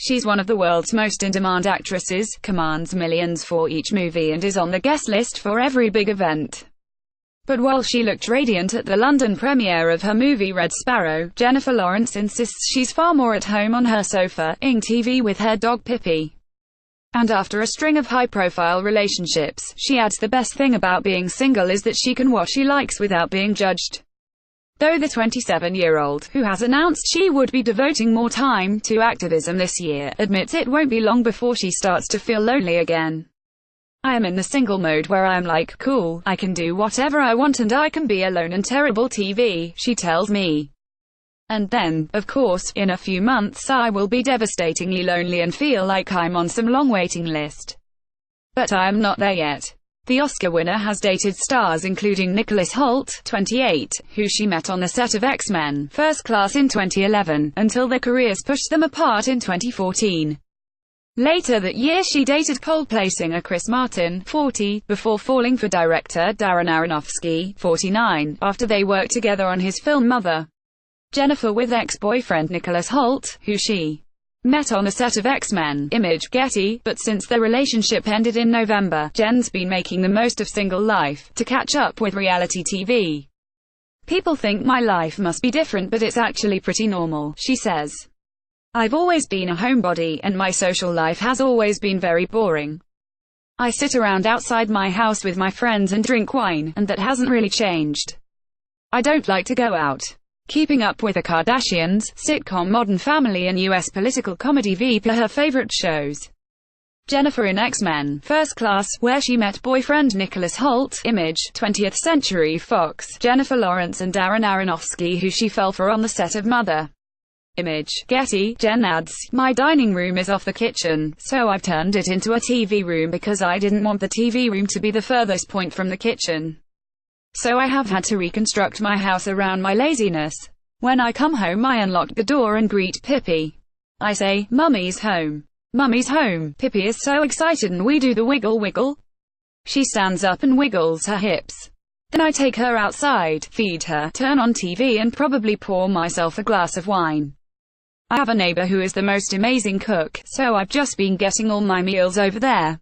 She's one of the world's most in-demand actresses, commands millions for each movie and is on the guest list for every big event. But while she looked radiant at the London premiere of her movie Red Sparrow, Jennifer Lawrence insists she's far more at home on her sofa, ing TV with her dog Pippi. And after a string of high-profile relationships, she adds the best thing about being single is that she can what she likes without being judged. Though the 27-year-old, who has announced she would be devoting more time to activism this year, admits it won't be long before she starts to feel lonely again. I am in the single mode where I'm like, cool, I can do whatever I want and I can be alone and terrible TV, she tells me. And then, of course, in a few months I will be devastatingly lonely and feel like I'm on some long waiting list. But I am not there yet. The Oscar winner has dated stars including Nicholas Hoult, 28, who she met on the set of X-Men: First Class in 2011, until their careers pushed them apart in 2014. Later that year she dated Coldplay singer Chris Martin, 40, before falling for director Darren Aronofsky, 49, after they worked together on his film Mother. Jennifer with ex-boyfriend Nicholas Hoult, who she met on the set of X-Men, Image, Getty, but since their relationship ended in November, Jen's been making the most of single life, to catch up with reality TV. People think my life must be different but it's actually pretty normal, she says. I've always been a homebody, and my social life has always been very boring. I sit around outside my house with my friends and drink wine, and that hasn't really changed. I don't like to go out. Keeping Up with the Kardashians, sitcom Modern Family and US political comedy Veep are her favorite shows. Jennifer in X-Men: First Class, where she met boyfriend Nicholas Hoult, Image, 20th Century Fox, Jennifer Lawrence and Darren Aronofsky, who she fell for on the set of Mother. Image, Getty, Jen adds, my dining room is off the kitchen, so I've turned it into a TV room because I didn't want the TV room to be the furthest point from the kitchen. So I have had to reconstruct my house around my laziness. When I come home I unlock the door and greet Pippi. I say, Mummy's home. Mummy's home. Pippi is so excited and we do the wiggle wiggle. She stands up and wiggles her hips. Then I take her outside, feed her, turn on TV and probably pour myself a glass of wine. I have a neighbor who is the most amazing cook, so I've just been getting all my meals over there.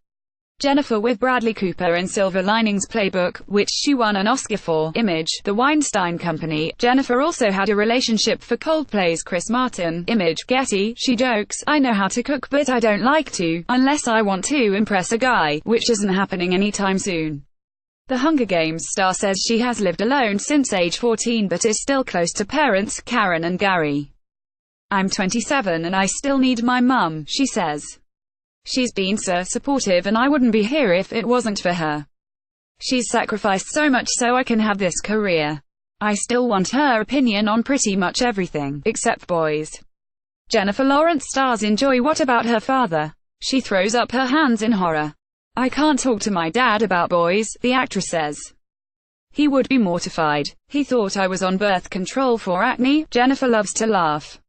Jennifer with Bradley Cooper in Silver Linings Playbook, which she won an Oscar for, Image, The Weinstein Company. Jennifer also had a relationship for Coldplay's Chris Martin, Image, Getty. She jokes, I know how to cook but I don't like to, unless I want to impress a guy, which isn't happening anytime soon. The Hunger Games star says she has lived alone since age 14 but is still close to parents, Karen and Gary. I'm 27 and I still need my mum, she says. She's been so supportive and I wouldn't be here if it wasn't for her. She's sacrificed so much so I can have this career. I still want her opinion on pretty much everything, except boys. Jennifer Lawrence stars in Joy. What about her father? She throws up her hands in horror. I can't talk to my dad about boys, the actress says. He would be mortified. He thought I was on birth control for acne. Jennifer loves to laugh.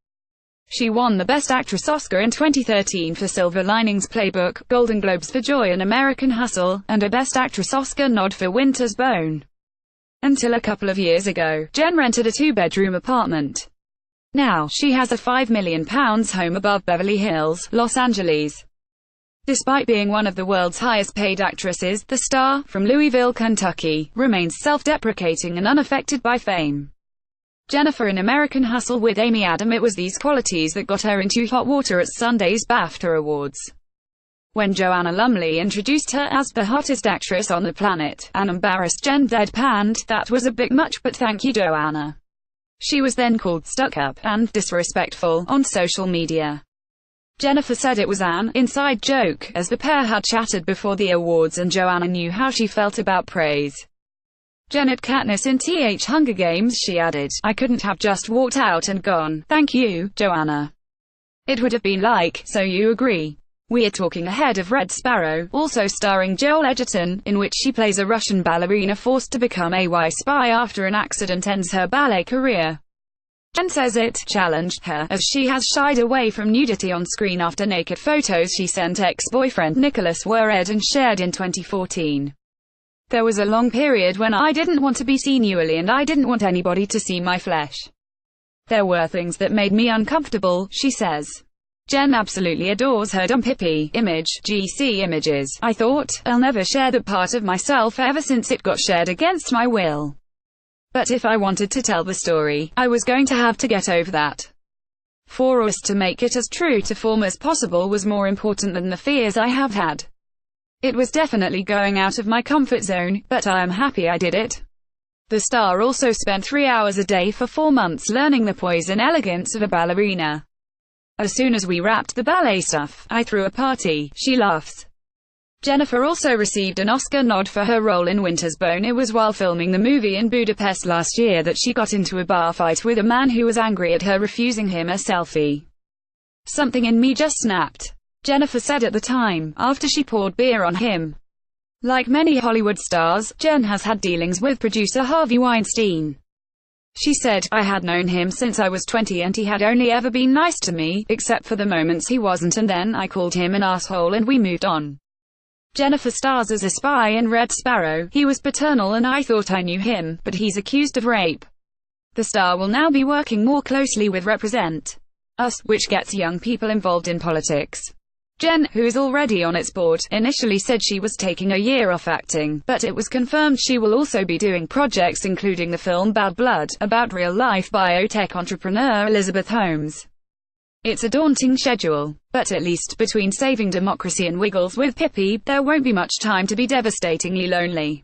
She won the Best Actress Oscar in 2013 for Silver Linings Playbook, Golden Globes for Joy and American Hustle, and a Best Actress Oscar nod for Winter's Bone. Until a couple of years ago, Jen rented a two-bedroom apartment. Now, she has a £5 million home above Beverly Hills, Los Angeles. Despite being one of the world's highest-paid actresses, the star, from Louisville, Kentucky, remains self-deprecating and unaffected by fame. Jennifer in American Hustle with Amy Adam. It was these qualities that got her into hot water at Sunday's BAFTA Awards. When Joanna Lumley introduced her as the hottest actress on the planet, an embarrassed Jen deadpanned, that was a bit much but thank you Joanna. She was then called stuck-up and disrespectful on social media. Jennifer said it was an inside joke, as the pair had chatted before the awards and Joanna knew how she felt about praise. Janet Katniss in Hunger Games. She added, I couldn't have just walked out and gone, thank you, Joanna. It would have been like, so you agree. We're talking ahead of Red Sparrow, also starring Joel Edgerton, in which she plays a Russian ballerina forced to become a spy after an accident ends her ballet career. Jen says it challenged her, as she has shied away from nudity on screen after naked photos she sent ex-boyfriend Nicholas were aired and shared in 2014. There was a long period when I didn't want to be seen nudely and I didn't want anybody to see my flesh. There were things that made me uncomfortable, she says. Jen absolutely adores her dumb Pippi image, GC images. I thought, I'll never share that part of myself ever since it got shared against my will. But if I wanted to tell the story, I was going to have to get over that. For us to make it as true to form as possible was more important than the fears I have had. It was definitely going out of my comfort zone, but I am happy I did it. The star also spent 3 hours a day for 4 months learning the poise and elegance of a ballerina. As soon as we wrapped the ballet stuff, I threw a party, she laughs. Jennifer also received an Oscar nod for her role in Winter's Bone. It was while filming the movie in Budapest last year that she got into a bar fight with a man who was angry at her refusing him a selfie. Something in me just snapped, Jennifer said at the time, after she poured beer on him. Like many Hollywood stars, Jen has had dealings with producer Harvey Weinstein. She said, I had known him since I was 20 and he had only ever been nice to me, except for the moments he wasn't, and then I called him an asshole and we moved on. Jennifer stars as a spy in Red Sparrow. He was paternal and I thought I knew him, but he's accused of rape. The star will now be working more closely with Represent Us, which gets young people involved in politics. Jen, who is already on its board, initially said she was taking a year off acting, but it was confirmed she will also be doing projects including the film Bad Blood, about real-life biotech entrepreneur Elizabeth Holmes. It's a daunting schedule, but at least between Saving Democracy and Wiggles with Pippi, there won't be much time to be devastatingly lonely.